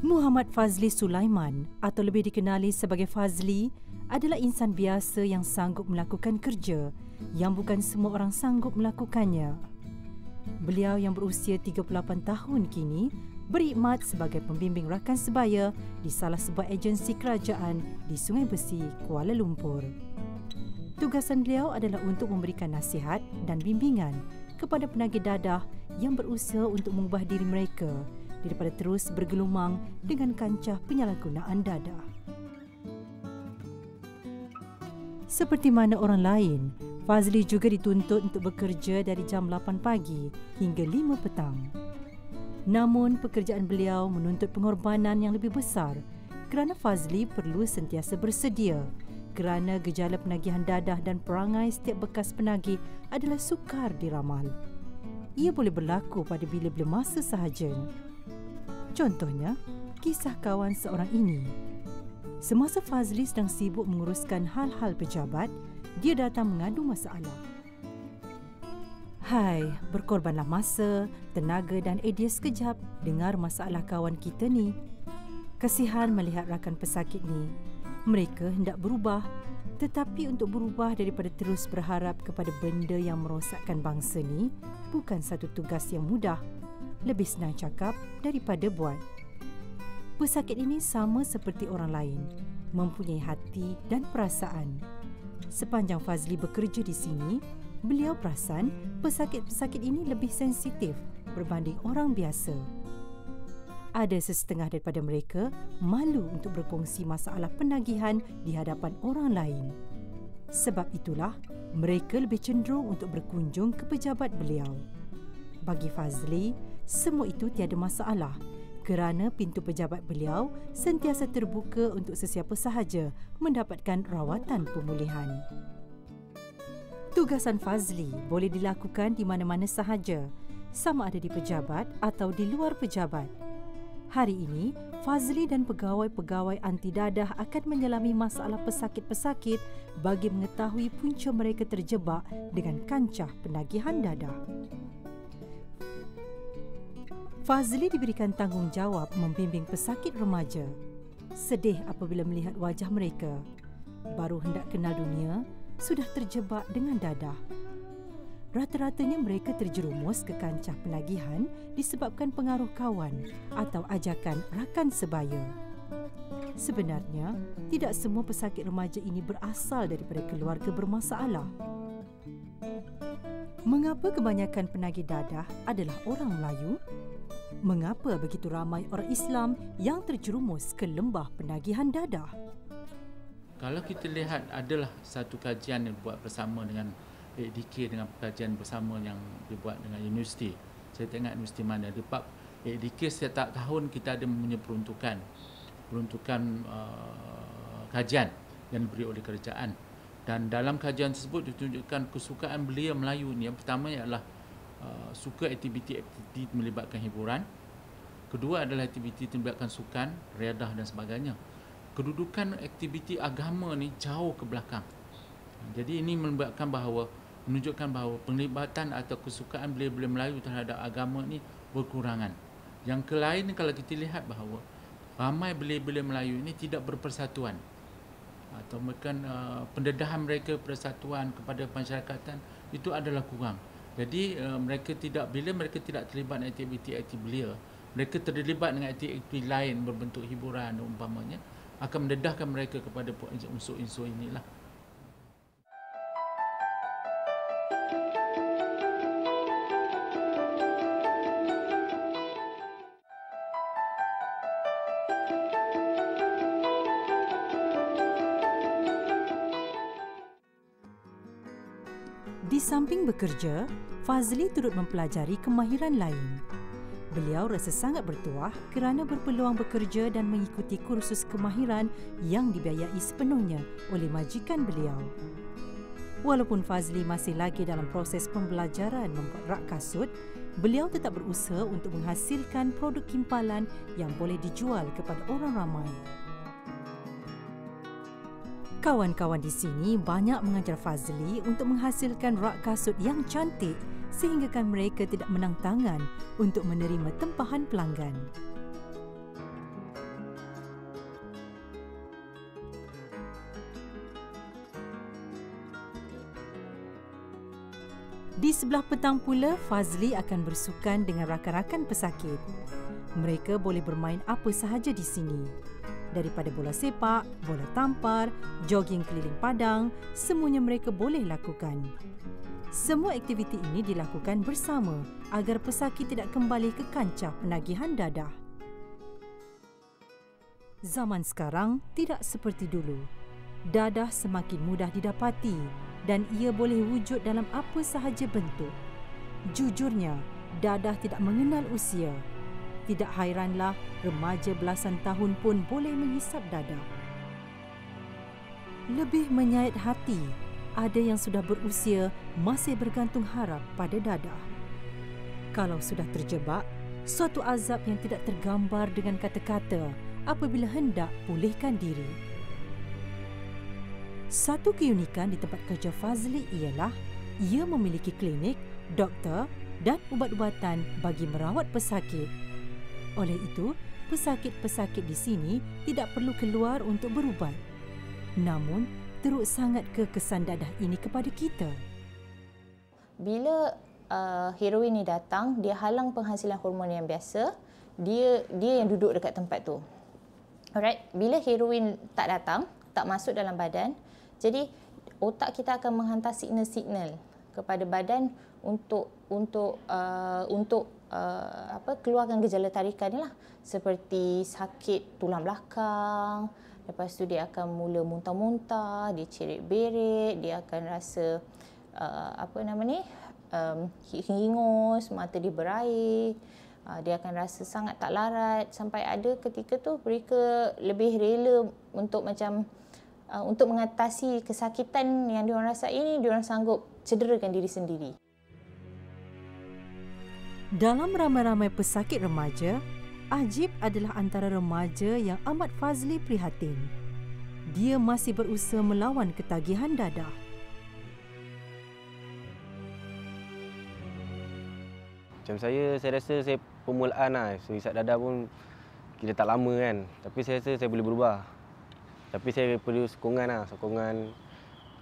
Muhammad Fazli Sulaiman atau lebih dikenali sebagai Fazli adalah insan biasa yang sanggup melakukan kerja yang bukan semua orang sanggup melakukannya. Beliau yang berusia 38 tahun kini berkhidmat sebagai pembimbing rakan sebaya di salah sebuah agensi kerajaan di Sungai Besi, Kuala Lumpur. Tugasan beliau adalah untuk memberikan nasihat dan bimbingan kepada penagih dadah yang berusaha untuk mengubah diri mereka daripada terus bergelumang dengan kancah penyalahgunaan dadah. Seperti mana orang lain, Fazli juga dituntut untuk bekerja dari jam 8 pagi hingga 5 petang. Namun, pekerjaan beliau menuntut pengorbanan yang lebih besar kerana Fazli perlu sentiasa bersedia kerana gejala penagihan dadah dan perangai setiap bekas penagih adalah sukar diramal. Ia boleh berlaku pada bila-bila masa sahaja. Contohnya, kisah kawan seorang ini. Semasa Fazli sedang sibuk menguruskan hal-hal pejabat, dia datang mengadu masalah. Hai, berkorbanlah masa, tenaga dan idea sekejap dengar masalah kawan kita ni. Kasihan melihat rakan pesakit ni. Mereka hendak berubah, tetapi untuk berubah daripada terus berharap kepada benda yang merosakkan bangsa ni bukan satu tugas yang mudah. Lebih senang cakap daripada buat. Pesakit ini sama seperti orang lain, mempunyai hati dan perasaan. Sepanjang Fazli bekerja di sini, beliau perasan pesakit-pesakit ini lebih sensitif berbanding orang biasa. Ada sesetengah daripada mereka malu untuk berkongsi masalah penagihan di hadapan orang lain. Sebab itulah, mereka lebih cenderung untuk berkunjung ke pejabat beliau. Bagi Fazli, semua itu tiada masalah kerana pintu pejabat beliau sentiasa terbuka untuk sesiapa sahaja mendapatkan rawatan pemulihan. Tugasan Fazli boleh dilakukan di mana-mana sahaja, sama ada di pejabat atau di luar pejabat. Hari ini, Fazli dan pegawai-pegawai anti dadah akan menyelami masalah pesakit-pesakit bagi mengetahui punca mereka terjebak dengan kancah penagihan dadah. Fazli diberikan tanggungjawab membimbing pesakit remaja. Sedih apabila melihat wajah mereka. Baru hendak kenal dunia, sudah terjebak dengan dadah. Rata-ratanya mereka terjerumus ke kancah penagihan disebabkan pengaruh kawan atau ajakan rakan sebaya. Sebenarnya, tidak semua pesakit remaja ini berasal daripada keluarga bermasalah. Mengapa kebanyakan penagih dadah adalah orang Melayu? Mengapa begitu ramai orang Islam yang terjerumus ke lembah penagihan dadah? Kalau kita lihat adalah satu kajian yang dibuat bersama dengan ADK dengan kajian bersama yang dibuat dengan universiti. Saya tak ingat universiti mana. Sebab ADK setiap tahun kita ada mempunyai peruntukan kajian yang diberi oleh kerajaan. Dan dalam kajian tersebut ditunjukkan kesukaan belia Melayu ni. Yang pertama ialah suka aktiviti melibatkan hiburan. Kedua adalah aktiviti melibatkan sukan, riadah dan sebagainya. Kedudukan aktiviti agama ni jauh ke belakang. Jadi ini menunjukkan bahawa penglibatan atau kesukaan belia-belia Melayu terhadap agama ni berkurangan. Yang kelain kalau kita lihat bahawa ramai belia-belia Melayu ini tidak berpersatuan atau bahkan pendedahan mereka persatuan kepada masyarakatan itu adalah kurang. Jadi bila mereka tidak terlibat dengan aktiviti belia, mereka terlibat dengan aktiviti lain berbentuk hiburan umpamanya, akan mendedahkan mereka kepada unsur-unsur inilah. Di samping bekerja, Fazli turut mempelajari kemahiran lain. Beliau rasa sangat bertuah kerana berpeluang bekerja dan mengikuti kursus kemahiran yang dibiayai sepenuhnya oleh majikan beliau. Walaupun Fazli masih lagi dalam proses pembelajaran membuat rak kasut, beliau tetap berusaha untuk menghasilkan produk kimpalan yang boleh dijual kepada orang ramai. Kawan-kawan di sini banyak mengajar Fazli untuk menghasilkan rak kasut yang cantik sehinggakan mereka tidak menang tangan untuk menerima tempahan pelanggan. Di sebelah petang pula, Fazli akan bersukan dengan rakan-rakan pesakit. Mereka boleh bermain apa sahaja di sini. Daripada bola sepak, bola tampar, jogging keliling padang, semuanya mereka boleh lakukan. Semua aktiviti ini dilakukan bersama agar pesakit tidak kembali ke kancah penagihan dadah. Zaman sekarang tidak seperti dulu. Dadah semakin mudah didapati dan ia boleh wujud dalam apa sahaja bentuk. Jujurnya, dadah tidak mengenal usia. Tidak hairanlah remaja belasan tahun pun boleh menghisap dadah. Lebih menyayat hati, ada yang sudah berusia masih bergantung harap pada dadah. Kalau sudah terjebak, suatu azab yang tidak tergambar dengan kata-kata apabila hendak pulihkan diri. Satu keunikan di tempat kerja Fazli ialah ia memiliki klinik, doktor dan ubat-ubatan bagi merawat pesakit. Oleh itu, pesakit-pesakit di sini tidak perlu keluar untuk berubat. Namun, teruk sangat kekesan dadah ini kepada kita. Bila heroin ni datang, dia halang penghasilan hormon yang biasa. Dia yang duduk dekat tempat tu. Alright, bila heroin tak datang, tak masuk dalam badan, jadi otak kita akan menghantar signal-signal kepada badan untuk keluarkan gejala tarikan ni lah, seperti sakit tulang belakang. Lepas tu dia akan mula muntah-muntah, dia cerit-berit, dia akan rasa hingus, mata dia berair, dia akan rasa sangat tak larat, sampai ada ketika tu mereka lebih rela untuk untuk mengatasi kesakitan yang diorang rasa ini, diorang sanggup cederakan diri sendiri. Dalam ramai-ramai pesakit remaja, Ajib adalah antara remaja yang amat Fazli prihatin. Dia masih berusaha melawan ketagihan dadah. Macam saya rasa saya permulaan lah. So, isap dadah pun kira tak lama kan. Tapi saya rasa saya boleh berubah. Tapi saya perlu sokongan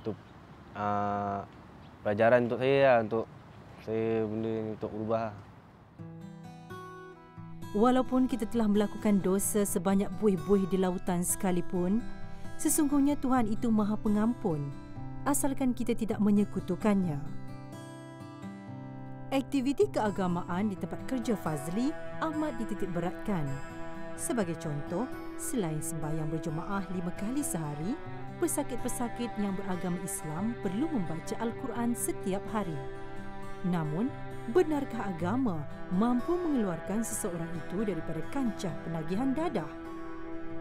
untuk pelajaran untuk saya lah, untuk saya benda ni untuk berubah. Walaupun kita telah melakukan dosa sebanyak buih-buih di lautan sekalipun, sesungguhnya Tuhan itu Maha Pengampun, asalkan kita tidak menyekutukannya. Aktiviti keagamaan di tempat kerja Fazli amat dititik beratkan. Sebagai contoh, selain sembahyang berjemaah 5 kali sehari, pesakit-pesakit yang beragama Islam perlu membaca Al-Quran setiap hari. Namun, benarkah agama mampu mengeluarkan seseorang itu daripada kancah penagihan dadah?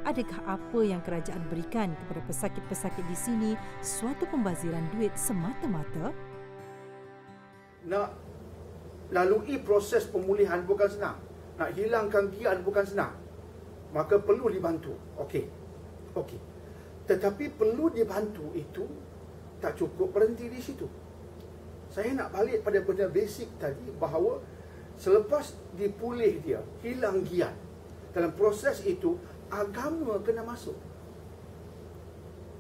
Adakah apa yang kerajaan berikan kepada pesakit-pesakit di sini suatu pembaziran duit semata-mata? Nak lalui proses pemulihan bukan senang. Nak hilangkan giat bukan senang. Maka perlu dibantu. Okey. Tetapi perlu dibantu itu tak cukup berhenti di situ. Saya nak balik pada benda basic tadi, bahawa selepas dipulih dia, hilang giat, dalam proses itu agama kena masuk.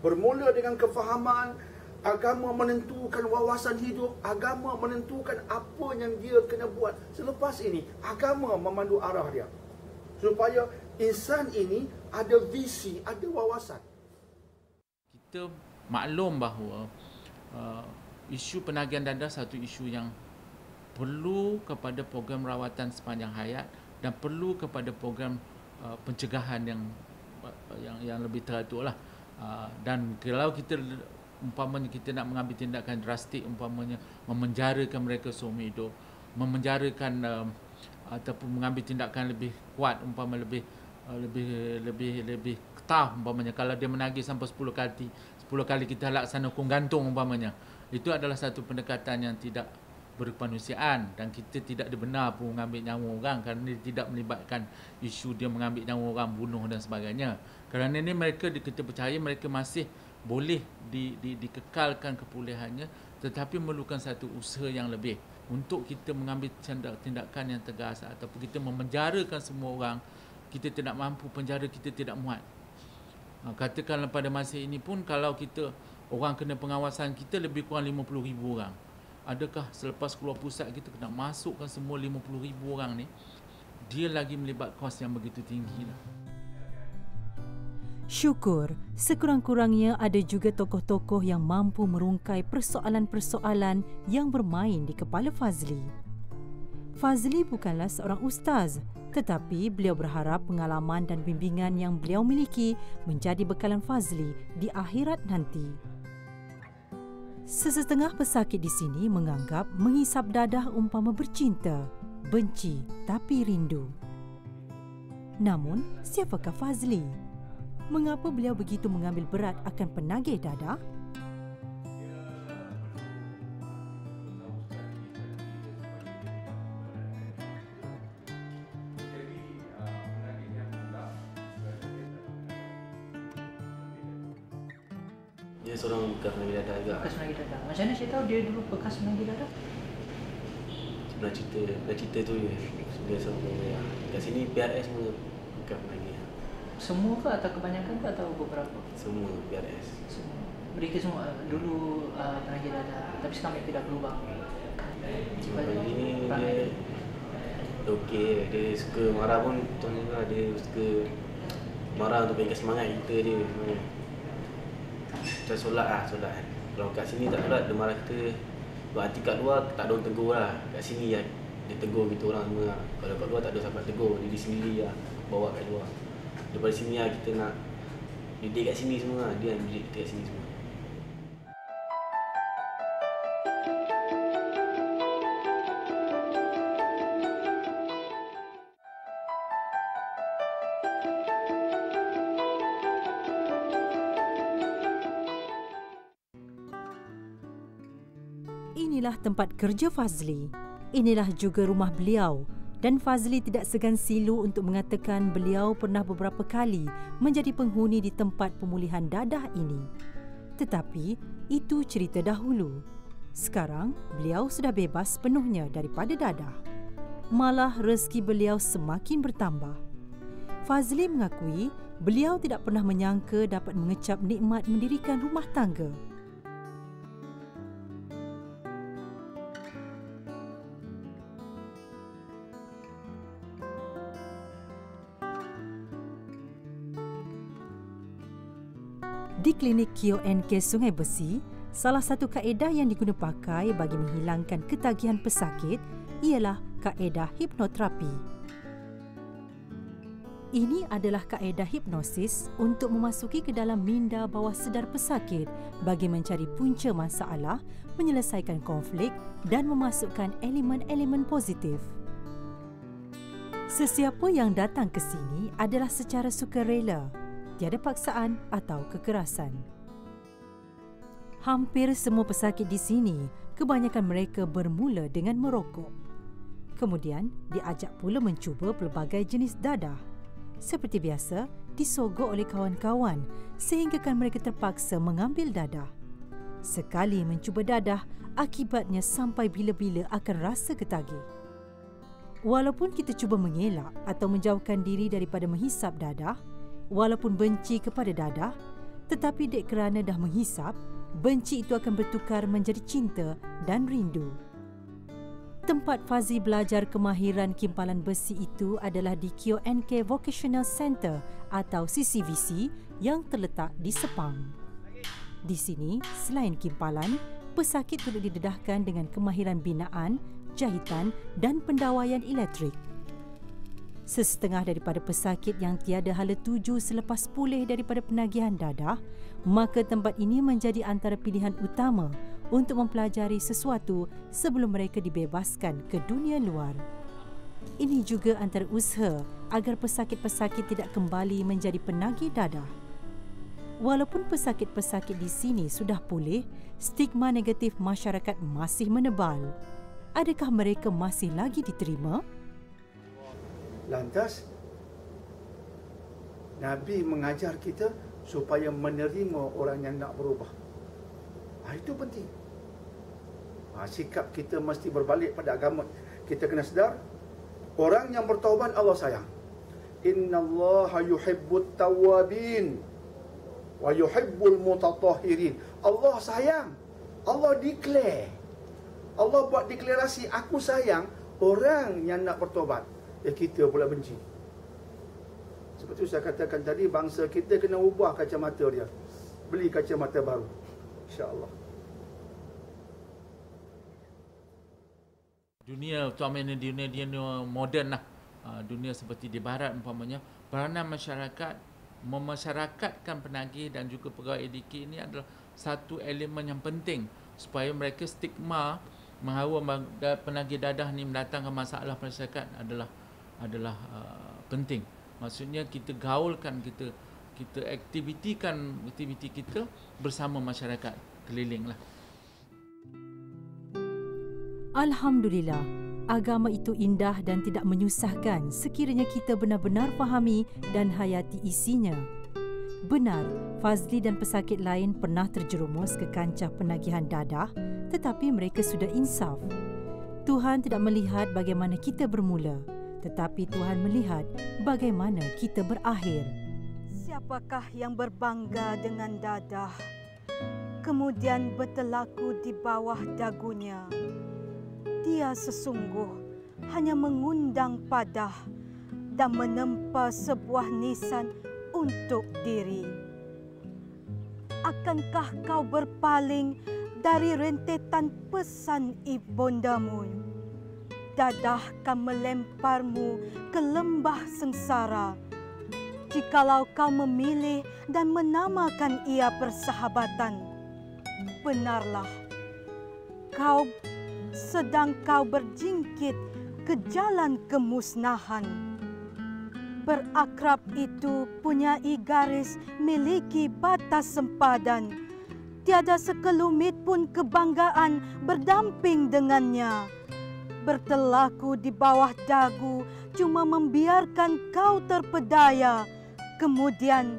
Bermula dengan kefahaman, agama menentukan wawasan hidup, agama menentukan apa yang dia kena buat. Selepas ini, agama memandu arah dia, supaya insan ini ada visi, ada wawasan. Kita maklum bahawa isu penagihan dadah satu isu yang perlu kepada program rawatan sepanjang hayat dan perlu kepada program pencegahan yang lebih teratur lah. Dan kalau kita umpamanya kita nak mengambil tindakan drastik, umpamanya memenjarakan mereka seumur hidup, memenjarakan ataupun mengambil tindakan lebih kuat, umpama lebih ketah, umpamanya kalau dia menagih sampai 10 kali kita laksana hukum gantung umpamanya, itu adalah satu pendekatan yang tidak berkemanusiaan dan kita tidak dibenar pun mengambil nyawa orang kerana dia tidak melibatkan isu dia mengambil nyawa orang, bunuh dan sebagainya. Kerana ini mereka, kita percaya mereka masih boleh dikekalkan kepulihannya, tetapi memerlukan satu usaha yang lebih untuk kita mengambil tindakan yang tegas ataupun kita memenjarakan semua orang. Kita tidak mampu, penjara kita tidak muat. Katakanlah pada masa ini pun kalau kita orang kena pengawasan kita lebih kurang 50,000 orang. adakah selepas keluar pusat kita kena masukkan semua 50,000 orang ni, dia lagi melibat kos yang begitu tinggi lah. Syukur, sekurang-kurangnya ada juga tokoh-tokoh yang mampu merungkai persoalan-persoalan yang bermain di kepala Fazli. Fazli bukanlah seorang ustaz, tetapi beliau berharap pengalaman dan bimbingan yang beliau miliki menjadi bekalan Fazli di akhirat nanti. Sesetengah pesakit di sini menganggap menghisap dadah umpama bercinta, benci tapi rindu. Namun, siapakah Fazli? Mengapa beliau begitu mengambil berat akan penagih dadah? Dia seorang bekas penagih dadah juga. Bekas penagih dadah. Macam mana saya tahu dia dulu bekas penagih dadah? Pernah cerita tu je. Dia seorang kat sini PRS semua bekas penagih. Semua ke atau kebanyakan ke atau beberapa? Semua PRS. Semua. Mereka semua dulu penagih dadah, tapi sekarang mereka dah berubah. Cuma ini dia okey, dia suka marah pun macam ni lah, dia suka marah untuk berikan semangat kita dia sebenarnya. Macam solat kan. Kalau kat sini tak solat, dia marah kita. Buat hati kat luar, tak ada orang tegur lah. Kat sini lah, dia tegur kita orang semua lah. Kalau kat luar tak ada siapa tegur, diri sendiri lah, bawa kat luar. Daripada sini lah kita nak didik kat sini semua lah. Dia yang didik kita kat sini semua. Inilah tempat kerja Fazli. Inilah juga rumah beliau. Dan Fazli tidak segan silu untuk mengatakan beliau pernah beberapa kali menjadi penghuni di tempat pemulihan dadah ini. Tetapi itu cerita dahulu. Sekarang beliau sudah bebas penuhnya daripada dadah. Malah rezeki beliau semakin bertambah. Fazli mengakui beliau tidak pernah menyangka dapat mengecap nikmat mendirikan rumah tangga. Di klinik QNK Sungai Besi, salah satu kaedah yang diguna pakai bagi menghilangkan ketagihan pesakit ialah kaedah hipnoterapi. Ini adalah kaedah hipnosis untuk memasuki ke dalam minda bawah sedar pesakit bagi mencari punca masalah, menyelesaikan konflik dan memasukkan elemen-elemen positif. Sesiapa yang datang ke sini adalah secara sukarela, tiada paksaan atau kekerasan. Hampir semua pesakit di sini, kebanyakan mereka bermula dengan merokok. Kemudian, diajak pula mencuba pelbagai jenis dadah. Seperti biasa, disogok oleh kawan-kawan sehinggakan mereka terpaksa mengambil dadah. Sekali mencuba dadah, akibatnya sampai bila-bila akan rasa ketagih. Walaupun kita cuba mengelak atau menjauhkan diri daripada menghisap dadah, walaupun benci kepada dadah, tetapi dek kerana dah menghisap, benci itu akan bertukar menjadi cinta dan rindu. Tempat Fazli belajar kemahiran kimpalan besi itu adalah di QNK Vocational Center atau CCVC yang terletak di Sepang. Di sini, selain kimpalan, pesakit turut didedahkan dengan kemahiran binaan, jahitan dan pendawaian elektrik. Sesetengah daripada pesakit yang tiada hala tuju selepas pulih daripada penagihan dadah, maka tempat ini menjadi antara pilihan utama untuk mempelajari sesuatu sebelum mereka dibebaskan ke dunia luar. Ini juga antara usaha agar pesakit-pesakit tidak kembali menjadi penagih dadah. Walaupun pesakit-pesakit di sini sudah pulih, stigma negatif masyarakat masih menebal. Adakah mereka masih lagi diterima? Lantas, Nabi mengajar kita supaya menerima orang yang nak berubah. Itu penting. Sikap kita mesti berbalik pada agama. Kita kena sedar, orang yang bertaubat Allah sayang. Innallaha yuhibbut tawwabin wa yuhibbul mutatahhirin. Allah sayang. Allah declare Allah buat deklarasi, aku sayang orang yang nak bertobat. Kita pula benci. Seperti saya katakan tadi, bangsa kita kena ubah kacamata dia. Beli kacamata baru. InsyaAllah. Dunia, utamanya dunia moden lah. Dunia seperti di barat umpamanya, peranan masyarakat memasyarakatkan penagih dan juga pegawai ADK ini adalah satu elemen yang penting supaya mereka stigma menghawa penagih dadah ni mendatangkan masalah masyarakat adalah penting. Maksudnya kita gaulkan, kita aktiviti kita bersama masyarakat keliling lah. Alhamdulillah, agama itu indah dan tidak menyusahkan sekiranya kita benar-benar fahami dan hayati isinya. Benar, Fazli dan pesakit lain pernah terjerumus ke kancah penagihan dadah, tetapi mereka sudah insaf. Tuhan tidak melihat bagaimana kita bermula, tetapi Tuhan melihat bagaimana kita berakhir. Siapakah yang berbangga dengan dadah, kemudian bertelaku di bawah dagunya? Dia sesungguh hanya mengundang padah dan menempa sebuah nisan untuk diri. Akankah kau berpaling dari rentetan pesan ibundamu? Dadah akan melemparmu ke lembah sengsara jikalau kau memilih dan menamakan ia persahabatan. Benarlah, sedang kau berjingkit ke jalan kemusnahan. Berakrab itu punyai garis, miliki batas sempadan. Tiada sekelumit pun kebanggaan berdamping dengannya. Bertelaku di bawah dagu cuma membiarkan kau terpedaya. Kemudian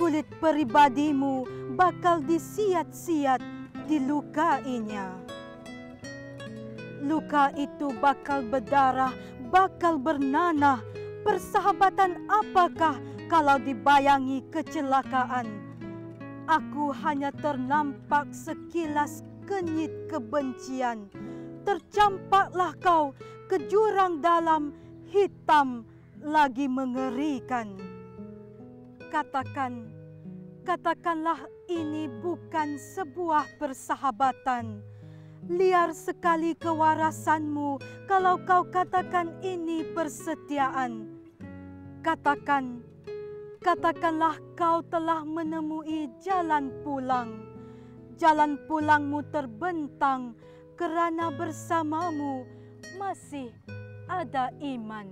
kulit peribadimu bakal disiat-siat dilukainya. Luka itu bakal berdarah, bakal bernanah. Persahabatan apakah kalau dibayangi kecelakaan? Aku hanya ternampak sekilas kenyit kebencian. Tercampaklah kau ke jurang dalam, hitam lagi mengerikan. Katakanlah ini bukan sebuah persahabatan. Liar sekali kewarasanmu kalau kau katakan ini persetiaan. Katakanlah kau telah menemui jalan pulang. Jalan pulangmu terbentang kerana bersamamu masih ada iman.